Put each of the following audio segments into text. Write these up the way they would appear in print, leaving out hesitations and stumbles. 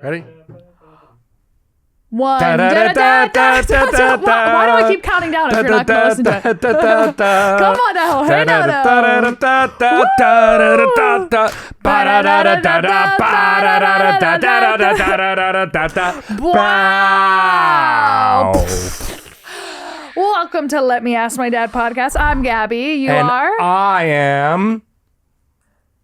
Ready? One. Why do I keep counting down if you're not going to listen to it? Come on now. Hey, Wow. Welcome to Let Me Ask My Dad podcast. I'm Gabby. You are? I am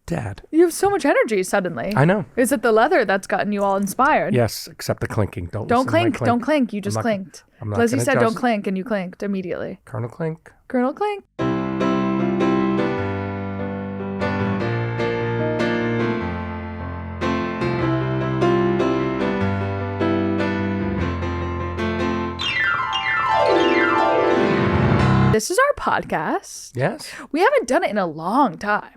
Dad. You have so much energy suddenly. I know. Is it the leather that's gotten you all inspired? Yes, except the clinking. Don't clink. Don't clink. You just clinked. Lizzie said don't clink, and you clinked immediately. Colonel Clink. Colonel Clink. This is our podcast. Yes. We haven't done it in a long time.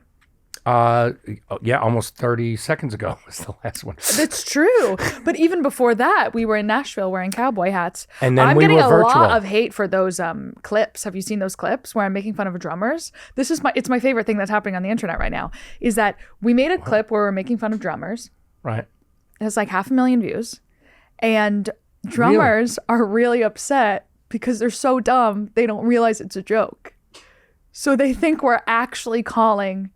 Yeah, almost 30 seconds ago was the last one. That's true. But even before that, we were in Nashville wearing cowboy hats. And then I'm we getting were a virtual. lot of hate for those clips. Have you seen those clips where I'm making fun of drummers? It's my favorite thing that's happening on the internet right now, is that we made a clip where we're making fun of drummers. Right. It has like 500,000 views. And drummers are really upset because they're so dumb, they don't realize it's a joke. So they think we're actually calling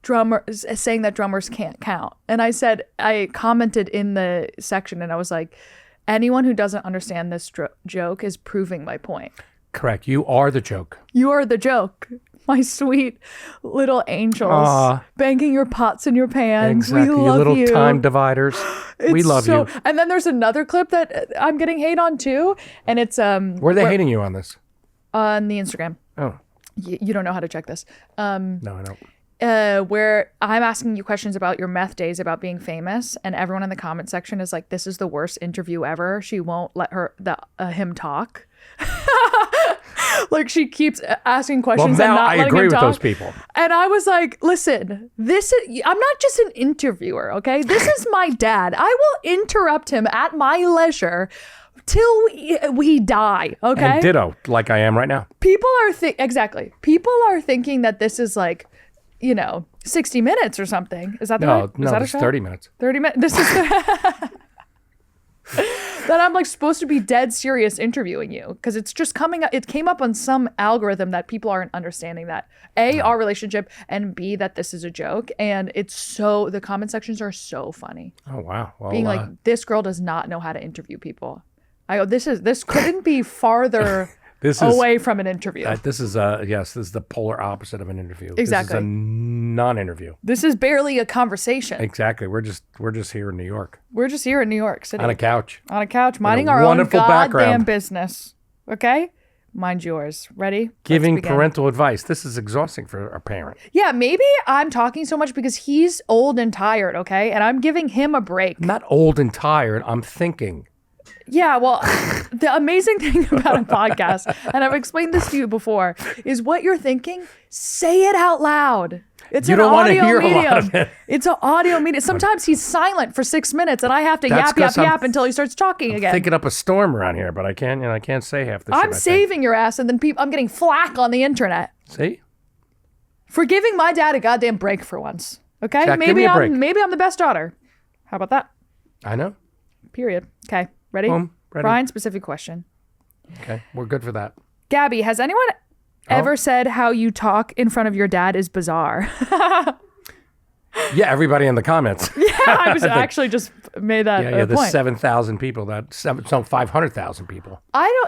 drummers, saying that drummers can't count. And I commented in the section and I was like, anyone who doesn't understand this joke is proving my point. Correct. You are the joke. You are the joke. My sweet little angels. Banging your pots in your pans. Exactly. We love you little you. time dividers. We love you. And then there's another clip that I'm getting hate on too. And it's Where are they hating you on this? on the Instagram. Oh. You don't know how to check this. No, I don't. Where I'm asking you questions about your meth days, about being famous, and everyone in the comment section is like, "This is the worst interview ever." She won't let him talk. Like she keeps asking questions and not letting him talk. I agree with those people. And I was like, "Listen, I'm not just an interviewer, okay? This is my dad. I will interrupt him at my leisure." Till we die, okay? And ditto, like I am right now. People are thinking that this is like, 60 minutes or something. Is that the right? No, it's 30 minutes. 30 minutes. This is that I'm like supposed to be dead serious interviewing you because it's just coming up. It came up on some algorithm that people aren't understanding that our relationship, and B, that this is a joke. And the comment sections are so funny. Oh wow! Well, being like, this girl does not know how to interview people. I go, this couldn't be farther away from an interview. This is the polar opposite of an interview. Exactly. This is a non-interview. This is barely a conversation. Exactly. We're just here in New York. We're just here in New York City. On a couch, minding our own goddamn business. Okay? Mind yours. Ready? Giving parental advice. This is exhausting for a parent. Yeah, maybe I'm talking so much because he's old and tired, okay? And I'm giving him a break. I'm not old and tired. I'm thinking. Yeah, well, the amazing thing about a podcast, and I've explained this to you before, is what you're thinking, say it out loud. It's you an don't want to audio hear medium. A lot of it. It's an audio medium. Sometimes he's silent for 6 minutes, and I have to yap until he starts talking again. Thinking up a storm around here, but I can't say half the shit. I'm saving your ass, and then I'm getting flack on the internet. See? For giving my dad a goddamn break for once. Okay? Jack, give me a break. Maybe I'm the best daughter. How about that? I know. Period. Okay. Ready? Boom. Ready. Brian, specific question. Okay, we're good for that. Gabby, has anyone ever said how you talk in front of your dad is bizarre? Yeah, everybody in the comments. Yeah, I was actually just made that Yeah, the point. 7,000 people, 500,000 people.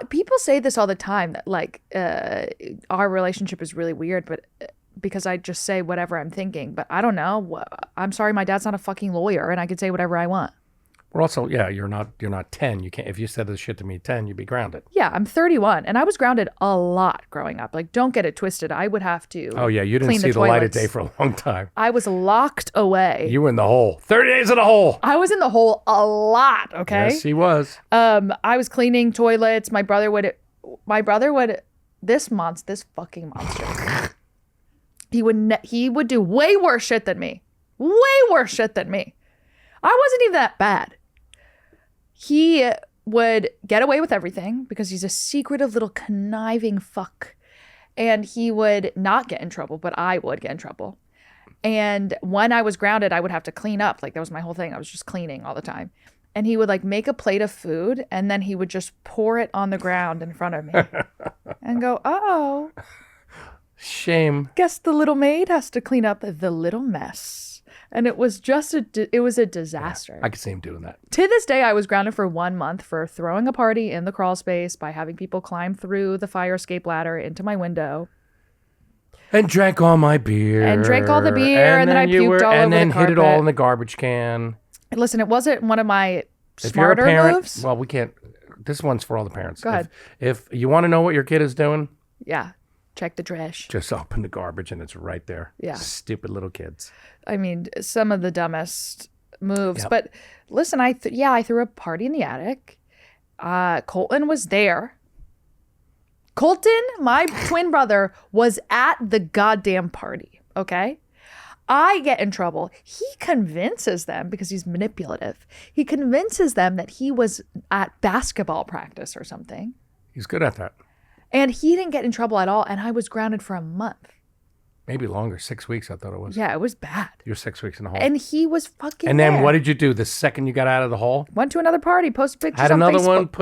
People say this all the time, that like our relationship is really weird, but because I just say whatever I'm thinking. But I don't know. I'm sorry, my dad's not a fucking lawyer, and I could say whatever I want. We're also, you're not 10. You can't. If you said this shit to me at 10, you'd be grounded. Yeah, I'm 31, and I was grounded a lot growing up. Like, don't get it twisted. I would have to. Oh yeah, you didn't see the light of day for a long time. I was locked away. You were in the hole. 30 days in the hole. I was in the hole a lot. Okay. Yes, he was. I was cleaning toilets. My brother would. This fucking monster. He would do way worse shit than me. Way worse shit than me. I wasn't even that bad. He would get away with everything because he's a secretive little conniving fuck. And he would not get in trouble, but I would get in trouble. And when I was grounded, I would have to clean up. Like that was my whole thing. I was just cleaning all the time. And he would like make a plate of food and then he would just pour it on the ground in front of me and go, "Uh-oh. Shame. Guess the little maid has to clean up the little mess." And it was just it was a disaster. I could see him doing that. To this day, I was grounded for 1 month for throwing a party in the crawl space by having people climb through the fire escape ladder into my window. And drank all my beer. And drank all the beer, and then I puked all over the carpet. And then hid it all in the garbage can. Listen, it wasn't one of my If you're a smarter parent, moves. well, we can't. This one's for all the parents. Go ahead. If you want to know what your kid is doing, Yeah. Check the trash. just open the garbage and it's right there. Yeah. Stupid little kids. I mean, some of the dumbest moves. Yep. But listen, I threw a party in the attic. Colton was there. Colton, my twin brother, was at the goddamn party, okay? I get in trouble. He convinces them, because he's manipulative, he convinces them that he was at basketball practice or something. He's good at that. And he didn't get in trouble at all, and I was grounded for a month. Maybe longer. 6 weeks, I thought it was. Yeah, it was bad. You're 6 weeks in the hole. And he was fucking And then there. what did you do the second you got out of the hole? Went to another party, posted pictures Had on another Facebook.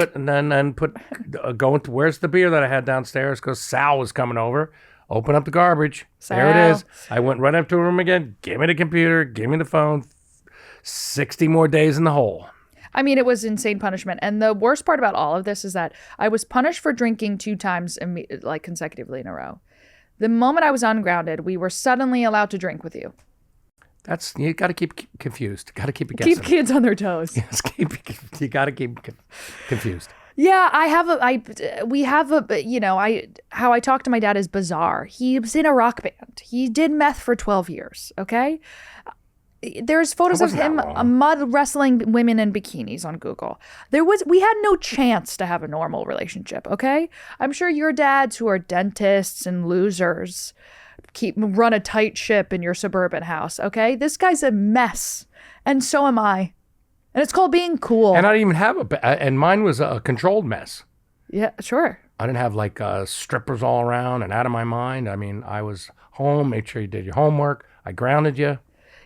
one, going to, where's the beer that I had downstairs? Because Sal was coming over. Open up the garbage. There it Sal. is. I went right up to her room again. Give me the computer. Give me the phone. 60 more days in the hole. I mean, it was insane punishment. And the worst part about all of this is that I was punished for drinking 2 times like consecutively in a row. The moment I was ungrounded, we were suddenly allowed to drink with you. You got to keep confused. Got to keep it guessing. Keep kids on their toes. Yes, you got to keep confused. Yeah, how I talk to my dad is bizarre. He was in a rock band. He did meth for 12 years, okay? There's photos of him mud wrestling women in bikinis on Google. We had no chance to have a normal relationship, okay? I'm sure your dads who are dentists and losers run a tight ship in your suburban house, okay? This guy's a mess, and so am I. And it's called being cool. And I didn't even have and mine was a controlled mess. Yeah, sure. I didn't have like strippers all around and out of my mind. I mean, I was home, made sure you did your homework. I grounded you.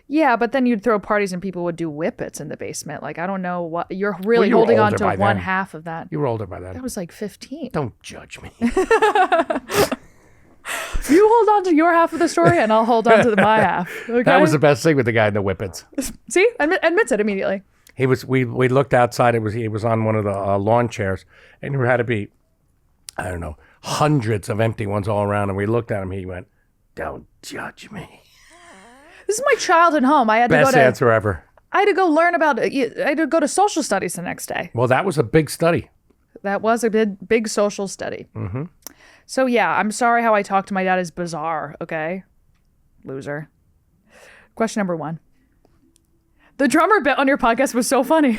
Yeah, but then you'd throw parties and people would do whippets in the basement. Like, I don't know what you're really Well, you were holding on older to by one then. half of that. You were older by then. That was like 15. Don't judge me. You hold on to your half of the story and I'll hold on to my half. Okay? That was the best thing with the guy in the whippets. See? Admits it immediately. We looked outside. He was on one of the lawn chairs, and there had to be, I don't know, hundreds of empty ones all around. And we looked at him. He went, "Don't judge me." This is my childhood home. I had to Best go to answer ever. I had to go learn about I had to go to social studies the next day. Well, that was a big study. That was a big social study. Mm-hmm. So yeah, I'm sorry how I talk to my dad is bizarre, okay? Loser. Question number 1. The drummer bit on your podcast was so funny.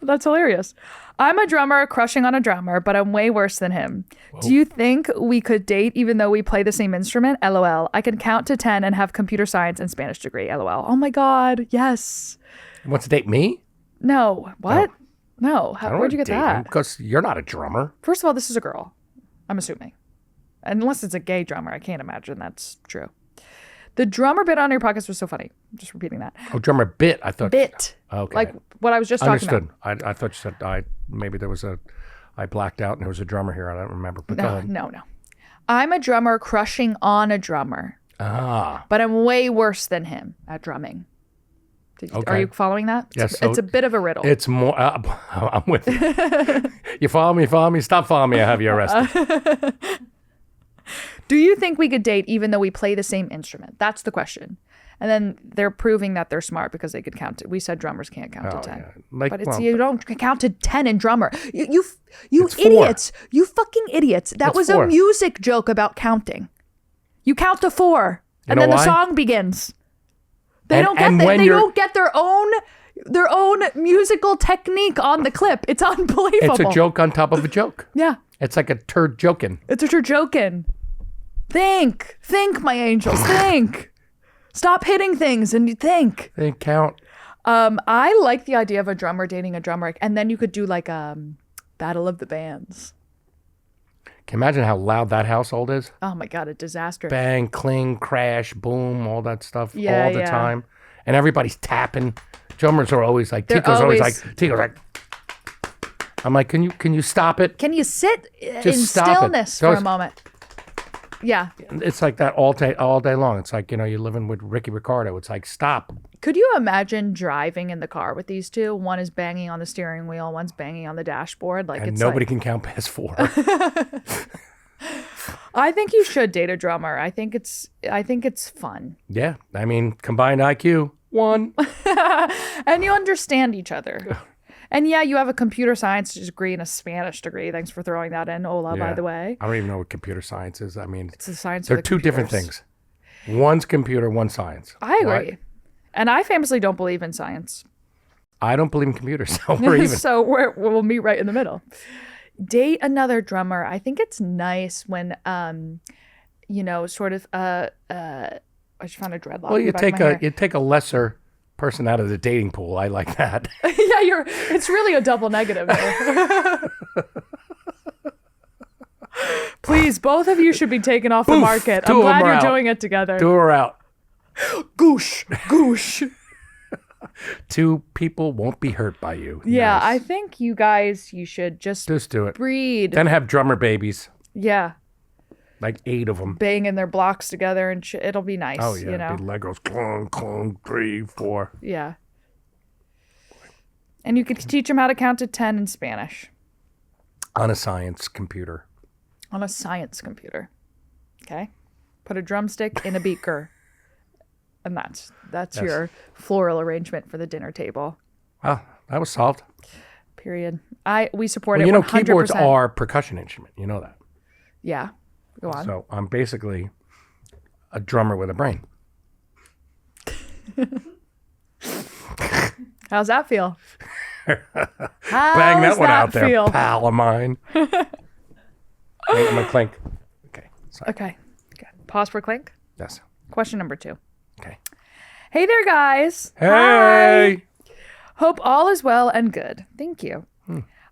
That's hilarious. I'm a drummer crushing on a drummer, but I'm way worse than him. Whoa. Do you think we could date even though we play the same instrument? LOL. I can count to 10 and have computer science and Spanish degree. LOL. Oh my God. Yes. He wants to date me? No. What? No. Where'd you get that? Because you're not a drummer. First of all, this is a girl. I'm assuming. Unless it's a gay drummer. I can't imagine that's true. The drummer bit on your podcast was so funny. I'm just repeating that. Oh, drummer bit. I thought. Bit. Okay. Like what I was just talking about. Understood. I thought you said maybe there was I blacked out and there was a drummer here. I don't remember. But go ahead. No. I'm a drummer crushing on a drummer. Ah. But I'm way worse than him at drumming. Okay. Are you following that? Yes. It's a bit of a riddle. It's more. I'm with you. You follow me. Stop following me. I have you arrested. Do you think we could date even though we play the same instrument? That's the question. And then they're proving that they're smart because they could count. We said drummers can't count to 10. Yeah. But you don't count to 10 in drummer. You It's idiots. 4. You fucking idiots. That It's was 4. a music joke about counting. You count to 4. And then the song begins. They don't get their own musical technique on the clip. It's unbelievable. It's a joke on top of a joke. Yeah. It's like a turd joking. It's a turd joking. Think, my angels, think. Stop hitting things and you think. Think, count. I like the idea of a drummer dating a drummer, and then you could do like battle of the bands. Can you imagine how loud that household is? Oh my God, a disaster. Bang, cling, crash, boom, all that stuff Yeah, all the time. And everybody's tapping. Drummers are always like, Tico's like, I'm like, can you stop it? Can you sit Just in stop stillness for a moment? Yeah. It's like that all day long. It's like, you're living with Ricky Ricardo. It's like, stop. Could you imagine driving in the car with these two? One is banging on the steering wheel, one's banging on the dashboard. Like, And it's nobody can count past 4. I think you should date a drummer. I think it's fun. Yeah. I mean, combined IQ, 1. And you understand each other. And yeah, you have a computer science degree and a Spanish degree. Thanks for throwing that in, Ola, by the way. I don't even know what computer science is. I mean, It's the science they're of the two different computers. things. One's computer, one's science. I agree. Right? And I famously don't believe in science. I don't believe in computers, so we're even. So we'll meet right in the middle. Date another drummer. I think it's nice when, sort of, I just found a dreadlock. Well, in the back of my hair. you take a lesser person out of the dating pool. I like that. Yeah, it's really a double negative there. Please, both of you should be taken off the market. I'm glad you're doing it together. 2 are out. Goosh, goosh. 2 people won't be hurt by you. Yeah, Nice. I think you guys, you should just do it. breed. Then have drummer babies, Yeah, like 8 of them. banging their blocks together and it'll be nice. Oh yeah, you know. big Legos, clong, clong, 3, 4. Yeah. And you could teach them how to count to 10 in Spanish On a science computer. on a science computer. Okay? Put a drumstick in a beaker. And that's Yes. your floral arrangement for the dinner table. Oh, that was solved. Period. We support Well, it 100%. keyboards are percussion instrument. You know that. Yeah. Go on. So I'm basically a drummer with a brain. How's that feel? Bang that one out there, feel? pal of mine. Wait, I'm gonna clink. Okay. Sorry. Okay. Pause for clink. Yes. Question number 2. Okay. Hey there, guys. Hey. Hope all is well and good. Thank you.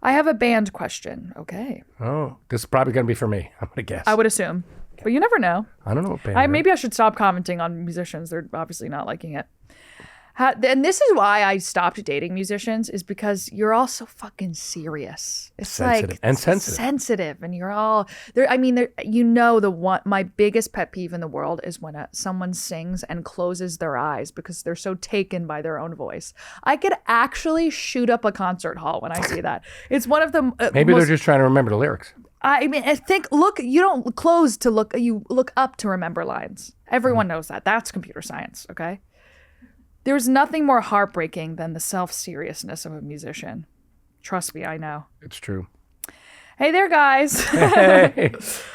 I have a band question. Okay. Oh, this is probably gonna be for me. I'm gonna guess. I would assume. But you never know. I don't know what band. Maybe I should stop commenting on musicians. They're obviously not liking it. And this is why I stopped dating musicians, is because you're all so fucking serious. It's Sensitive. And sensitive. sensitive, and you're all there. I mean, my biggest pet peeve in the world is when someone sings and closes their eyes because they're so taken by their own voice. I could actually shoot up a concert hall when I see that. It's one of the Maybe they're just trying to remember the lyrics. I mean, you don't close to look. You look up to remember lines. Everyone knows that. That's computer science. Okay. There's nothing more heartbreaking than the self-seriousness of a musician. Trust me, I know. It's true. Hey there, guys. Hey.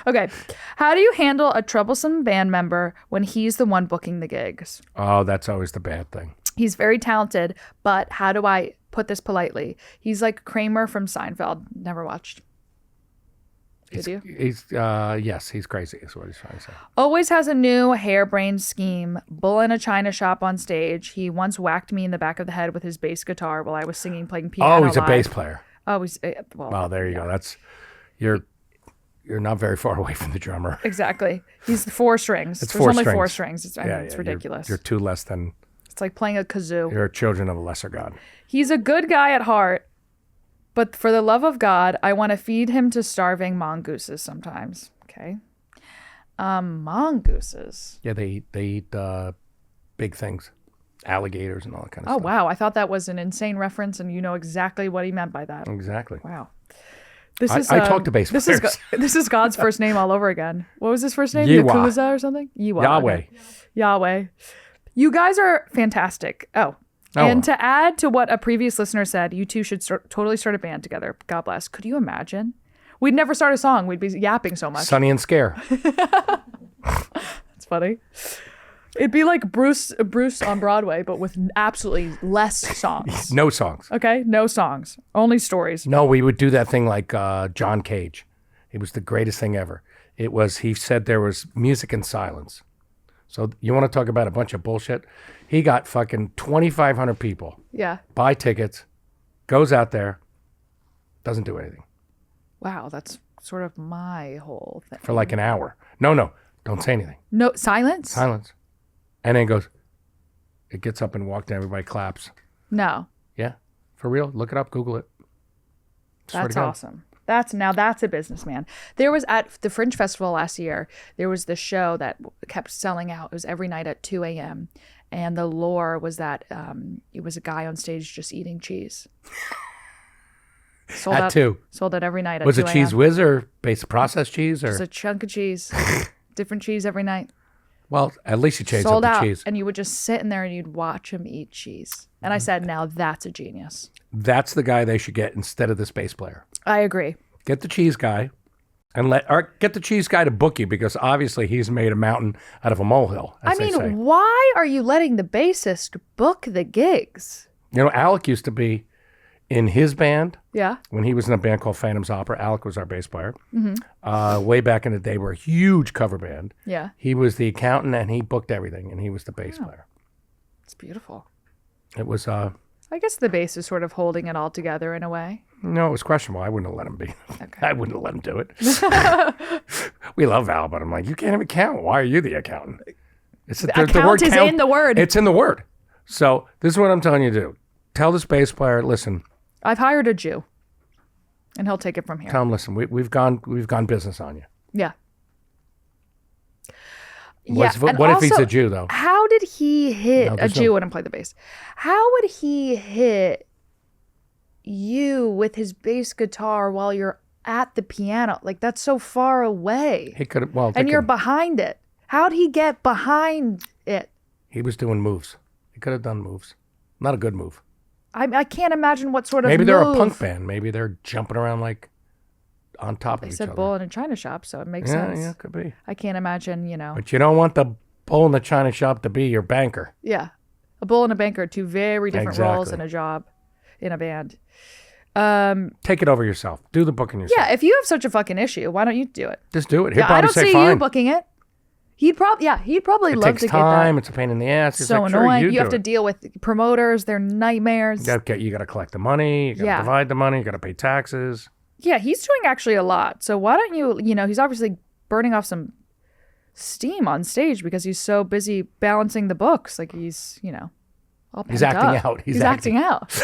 Okay. How do you handle a troublesome band member when he's the one booking the gigs? Oh, that's always the bad thing. He's very talented, but how do I put this politely? He's like Kramer from Seinfeld. Never watched. Did you? Yes, he's crazy is what he's trying to say. Always has a new harebrained scheme. Bull in a china shop on stage. He once whacked me in the back of the head with his bass guitar while I was playing piano. Oh, he's live. a bass player. Oh, he's well. Oh, there you go. That's you're not very far away from the drummer. Exactly. He's 4 strings. It's There's 4 only strings. 4 strings. It's ridiculous. You're 2 less than. It's like playing a kazoo. You're children of a lesser god. He's a good guy at heart, but for the love of God, I want to feed him to starving mongooses sometimes. Okay. Mongooses. Yeah, they eat big things, alligators and all that kind of Oh, stuff. wow. I thought that was an insane reference, and you know exactly what he meant by that. Exactly. Wow. I talk to bass players. This is God's first name all over again. What was his first name? Yiwa. Yakuza or something? Yiwa. Yahweh. Okay. Yahweh. You guys are fantastic. And to add to what a previous listener said, you two should totally start a band together. God bless. Could you imagine? We'd never start a song. We'd be yapping so much. Sonny and Scare. That's funny. It'd be like Bruce on Broadway, but with absolutely less songs. No songs. Okay? No songs. Only stories. No, we would do that thing like John Cage. It was the greatest thing ever. He said there was music and silence. So you want to talk about a bunch of bullshit? He got fucking 2,500 people. Yeah. Buy tickets, goes out there, doesn't do anything. Wow, that's sort of my whole thing. For like an hour. No, don't say anything. No, silence? Silence. And then it gets up and walks, and everybody claps. No. Yeah, for real. Look it up, Google it. That's awesome. That's a businessman. There was at the Fringe Festival last year, there was this show that kept selling out. It was every night at 2 a.m. And the lore was that it was a guy on stage just eating cheese. Sold at out, 2. Sold out every night at 2 Was a.m. it Cheese Whiz or basic processed cheese? Or? Just a chunk of cheese. Different cheese every night. Well, at least you changed Sold up the out, cheese. and you would just sit in there and you'd watch him eat cheese. And I said, now that's a genius. That's the guy they should get instead of this bass player. I agree. Get the cheese guy and get the cheese guy to book you, because obviously he's made a mountain out of a molehill. I mean, why are you letting the bassist book the gigs? You know, Alec used to be in his band. Yeah. When he was in a band called Phantom's Opera. Alec was our bass player. Way back in the day, we're a huge cover band. Yeah. He was the accountant and he booked everything, and he was the bass player. It's beautiful. It was, I guess the bass is sort of holding it all together in a way. no, it was questionable. I wouldn't have let him be. Okay. I wouldn't have let him do it. We love Al, but I'm like, you can't even count. Why are you the accountant? It's the Account word is count, in the word. It's in the word. So this is what I'm telling you to do. Tell this bass player, listen, I've hired a Jew, and he'll take it from here. tell him, listen, we've gone business on you. Yeah. What if he's a Jew, though? How did he hit a there's Jew wouldn't play the bass? How would he hit you with his bass guitar while you're at the piano? Like, that's so far away. He could have, And you're behind it. How'd he get behind it? he was doing moves. He could have done moves. Not a good move. I can't imagine what sort of Maybe they're a move. punk band. Maybe they're jumping around like on top They of each said other. bull in a china shop, so it makes Yeah, sense. yeah, could be. I can't imagine, But you don't want the bull in the china shop to be your banker. Yeah. A bull and a banker, two very different roles in Exactly. a job, in a band. Take it over yourself. Do the booking yourself. Yeah, if you have such a fucking issue, why don't you do it? Just do it. He'll Yeah, I probably don't say see fine. you booking it. He'd probably It love takes to time. get It's a pain in the ass. that. It's So like, sure, annoying. you You have do to it. deal with promoters. They're nightmares. You got to collect the money. You got to Yeah. divide the money. You got to pay taxes. Yeah, he's doing actually a lot. So why don't you, he's obviously burning off some steam on stage because he's so busy balancing the books. Like he's, all He's pent acting up. out. He's acting out.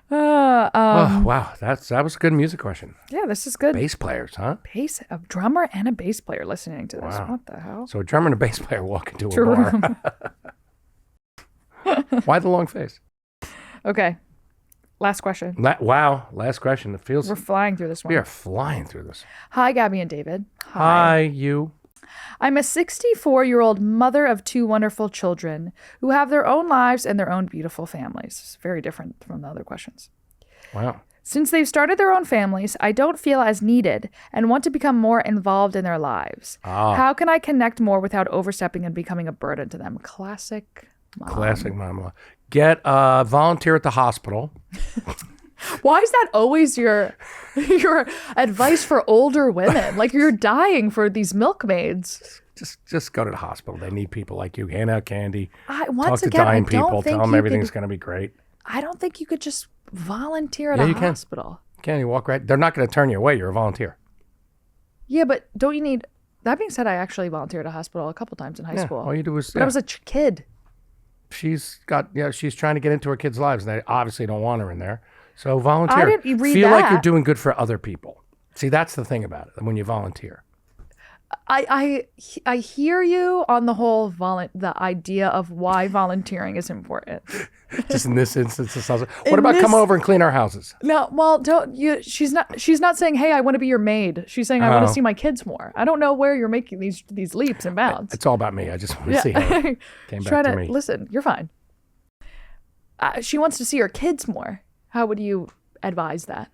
Oh, wow. That was a good music question. Yeah, this is good. Bass players, huh? A drummer and a bass player listening to this. Wow. What the hell? So a drummer and a bass player walk into a True. bar. Why the long face? Okay. Last question. Wow. Last question. It feels We're flying through this one. we are flying through this. Hi, Gabby and David. Hi, you. I'm a 64-year-old mother of 2 wonderful children who have their own lives and their own beautiful families. It's very different from the other questions. Wow. Since they've started their own families, I don't feel as needed and want to become more involved in their lives. How can I connect more without overstepping and becoming a burden to them? Classic mom. Classic mama. Get a volunteer at the hospital. Why is that always your advice for older women? Like you're dying for these milkmaids. Just go to the hospital. They need people like you. Hand out candy. Once Talk to again, dying I don't people. think Tell them you everything's could- going to be great. I don't think you could just volunteer at Yeah, a you can. hospital. Can you walk right? They're not going to turn you away. You're a volunteer. Yeah, but don't you need... That being said, I actually volunteered at a hospital a couple times in high Yeah, school. all you do is... But I was a kid. She's trying to get into her kids' lives, and they obviously don't want her in there. So volunteer. I didn't read Feel like that. you're doing good for other people. See, that's the thing about it. When you volunteer, I hear you on the whole the idea of why volunteering is important. just in this instance, it sounds like, what about come over and clean our houses? No, well, don't you? She's not saying, "Hey, I want to be your maid." She's saying, "I want Oh. to see my kids more." I don't know where you're making these leaps and bounds. It's all about me. I just want to see how it came Try back to me. listen. You're fine. She wants to see her kids more. How would you advise that?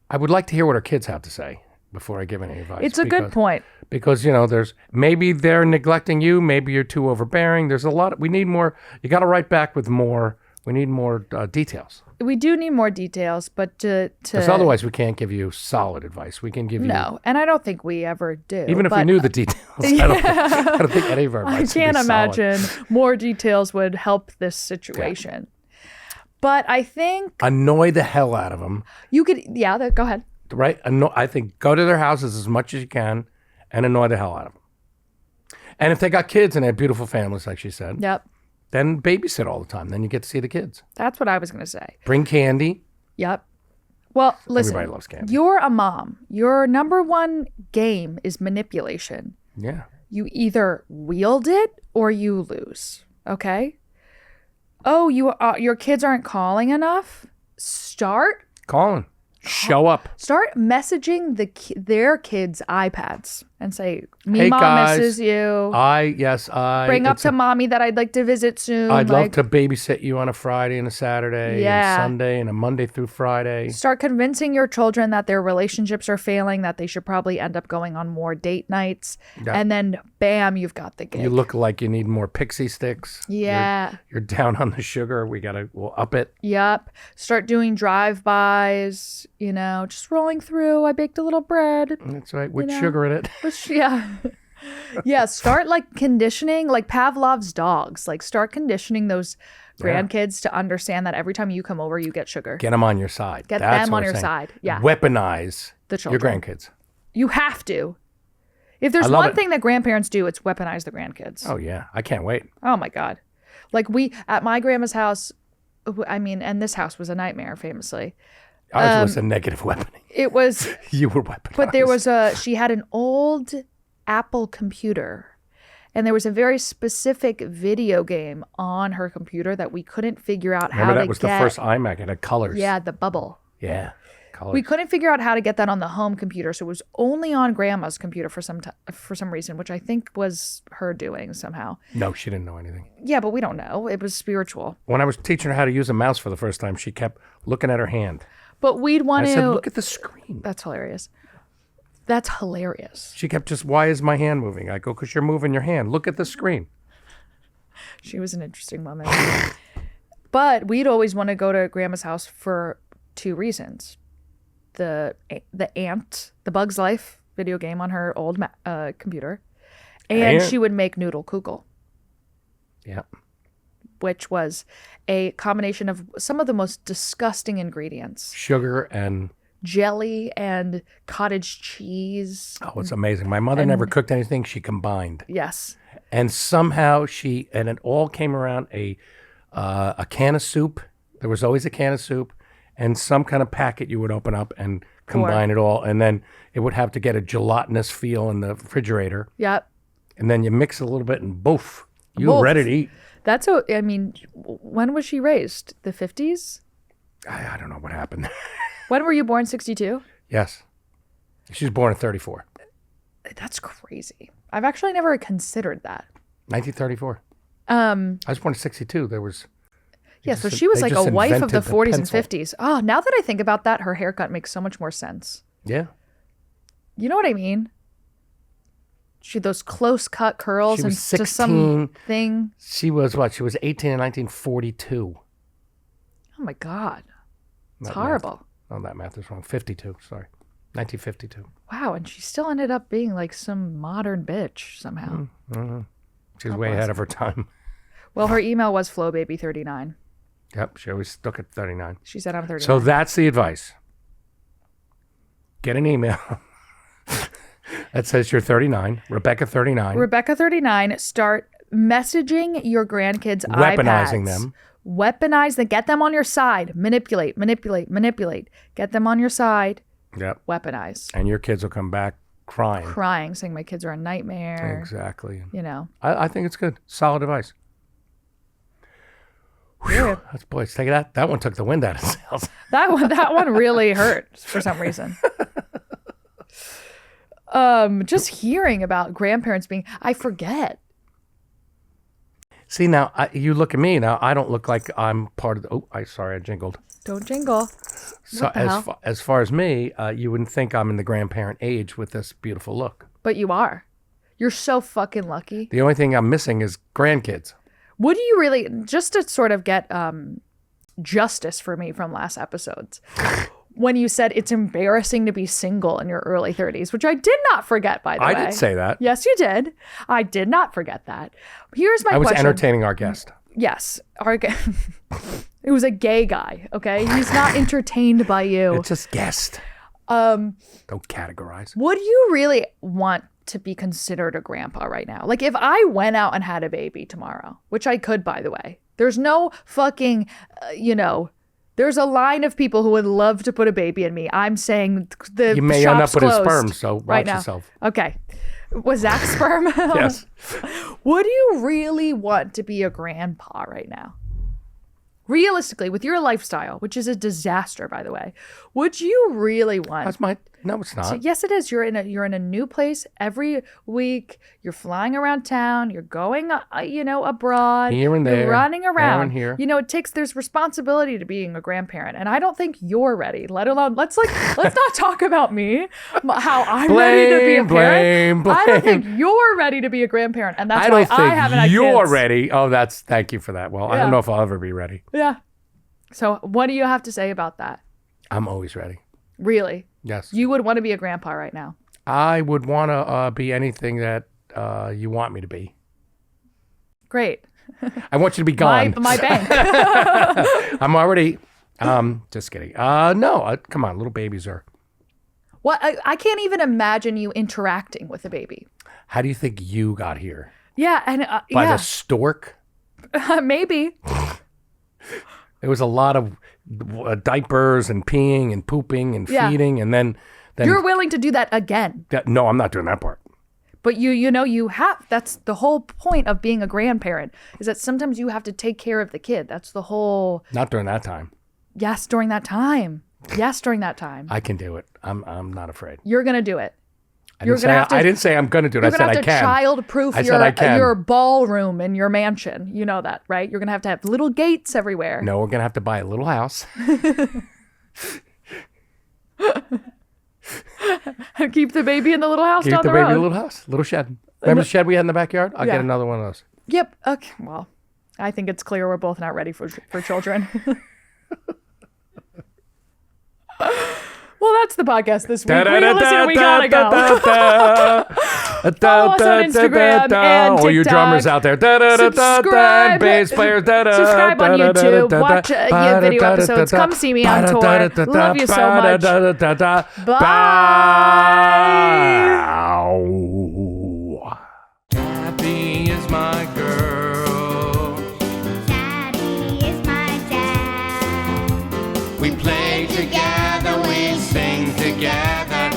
I would like to hear what our kids have to say before I give any advice. It's a good point. Because, there's maybe they're neglecting you. Maybe you're too overbearing. There's a lot. We need more. You got to write back with more. We need more details. We do need more details, but Because otherwise we can't give you solid advice. We can give you. No, and I don't think we ever do. Even if we but knew the details. I don't think any of our I advice would be can't solid. imagine more details would help this situation. But I think Annoy the hell out of them. you could, go ahead. Right? I think go to their houses as much as you can and annoy the hell out of them. And if they got kids and they have beautiful families, like she said, Yep. then babysit all the time. Then you get to see the kids. That's what I was going to say. Bring candy. Yep. Well, listen. Everybody loves candy. You're a mom. Your number one game is manipulation. Yeah. You either wield it or you lose. Okay? Oh, your kids aren't calling enough? Start Calling. Show up. Start messaging their kids' iPads and say, "Me Hey, mom guys, misses you. I Bring up to mommy that I'd like to visit soon." I'd love to babysit you on a Friday and a Saturday Yeah. and Sunday and a Monday through Friday. Start convincing your children that their relationships are failing, that they should probably end up going on more date nights. Yeah. And then, bam, you've got the gig. You look like you need more pixie sticks. Yeah. You're down on the sugar. We'll up it. Yep. Start doing drive-bys, just rolling through. I baked a little bread. That's right. With sugar in it. Yeah. Yeah. Start conditioning, like Pavlov's dogs. Start conditioning those grandkids to understand that every time you come over, you get sugar. Get them on your side. Get That's them what on I'm your saying. side. Yeah. Weaponize The your children. grandkids. You have to. If there's I love one it. thing that grandparents do, it's weaponize the grandkids. Oh, yeah. I can't wait. Oh my God. At my grandma's house, and this house was a nightmare, famously. Ours was a negative weaponing. It was, You were weaponized. but she had an old Apple computer, and there was a very specific video game on her computer that we couldn't figure out Remember how that to was get. the first iMac. It had colors. Yeah, the bubble. Yeah. Colors. We couldn't figure out how to get that on the home computer, so it was only on grandma's computer for some reason, which I think was her doing somehow. No, she didn't know anything. Yeah, but we don't know. It was spiritual. When I was teaching her how to use a mouse for the first time, she kept looking at her hand. But we'd want I to. said, look at the screen. That's hilarious. That's hilarious. She kept why is my hand moving? I go, because you're moving your hand. Look at the screen. She was an interesting woman. But we'd always want to go to grandma's house for two reasons. The Bug's Life video game on her old computer. And And- she would make Noodle Cougal, Yeah. which was a combination of some of the most disgusting ingredients. Sugar and, Jelly and cottage cheese. oh, it's amazing. My mother never cooked anything. She combined. Yes. And somehow and it all came around a can of soup. There was always a can of soup and some kind of packet you would open up and combine it all. And then it would have to get a gelatinous feel in the refrigerator. Yep. And then you mix it a little bit and boof, you're Boof. ready to eat. That's when was she raised? The 50s? I don't know what happened. When were you born? 62? Yes. She was born in 34. That's crazy. I've actually never considered that. 1934. I was born in 62. There was... Yeah, so just- she was they like a just wife of the invented the 40s and pencil. 50s. Oh, now that I think about that, her haircut makes so much more sense. Yeah. You know what I mean? She had those close cut curls She and was just 16. something. She was what? She was 18 in 1942. Oh my God. It's That horrible. Math, oh, that math is wrong. 52. Sorry. 1952. Wow. And she still ended up being like some modern bitch somehow. She was way ahead of her time. Well, her email was flowbaby39. Yep. She always stuck at 39. She said I'm 39. So that's the advice. Get an email that says you're 39, Rebecca 39. Rebecca39, start messaging your grandkids' Weaponizing iPads. them. Weaponize them. Get them on your side. Manipulate. Get them on your side. Yep. Weaponize. And your kids will come back crying. Crying, saying my kids are a nightmare. Exactly. I think it's good. Solid advice. Yeah. That's boys. Take that. That one took the wind out of sails. That one really hurt for some reason. Just hearing about grandparents I forget. See now, you look at me now. I don't look like I'm part of the. Oh, I jingled. Don't jingle. So What the hell? as far as me, you wouldn't think I'm in the grandparent age with this beautiful look. But you are. You're so fucking lucky. The only thing I'm missing is grandkids. Would you really, just to sort of get justice for me from last episodes, when you said it's embarrassing to be single in your early 30s, which I did not forget, by the way. I did say that. Yes, you did. I did not forget that. Here's my I was question. entertaining our guest. Yes. It was a gay guy, okay? He's not entertained by you. It's just guessed. Don't categorize. Would you really want to be considered a grandpa right now? Like if I went out and had a baby tomorrow, which I could, by the way, there's no fucking, there's a line of people who would love to put a baby in me. I'm saying the You may end up with his sperm, so watch right now. yourself. Okay. Was Zach's sperm? Yes. Would you really want to be a grandpa right now? Realistically, with your lifestyle, which is a disaster, by the way, would you really want? No, it's not. So, yes, it is. You're in a new place every week. You're flying around town. You're going, abroad. Here and there. You're running around. There and here. There's responsibility to being a grandparent, and I don't think you're ready. Let alone, let's not talk about me, how I'm ready to be a parent. I don't think you're ready to be a grandparent, and that's why I haven't had kids. You're ready. Oh, thank you for that. Well, I don't know if I'll ever be ready. Yeah. So, what do you have to say about that? I'm always ready. Really? Yes. You would want to be a grandpa right now? I would want to be anything that you want me to be. Great. I want you to be gone. My bank. I'm already, just kidding. No, come on, little babies are. What? I can't even imagine you interacting with a baby. How do you think you got here? Yeah, and By the stork? Maybe. There was a lot of diapers and peeing and pooping and feeding, and then you're willing to do that again. No, I'm not doing that part. But you have. That's the whole point of being a grandparent, is that sometimes you have to take care of the kid. That's the whole. Not during that time. Yes, during that time. Yes, during that time. I can do it. I'm not afraid. You're gonna do it. I didn't say I'm going to do it. I said I can. You're going to have to child-proof your ballroom in your mansion. You know that, right? You're going to have little gates everywhere. No, we're going to have to buy a little house. Keep the baby in the little house down the road. Keep the baby in the little house, little shed. Remember the shed we had in the backyard? I'll get another one of those. Yep. Okay. Well, I think it's clear we're both not ready for children. Well, that's the podcast this week. We gotta go. Follow us on Instagram and TikTok. All you drummers out there. Subscribe. Bass players. Subscribe on YouTube. Watch video episodes. Come see me on tour. Love you so much. Bye. Gabby is my girl. Gabby is my dad. We play together. We sing together.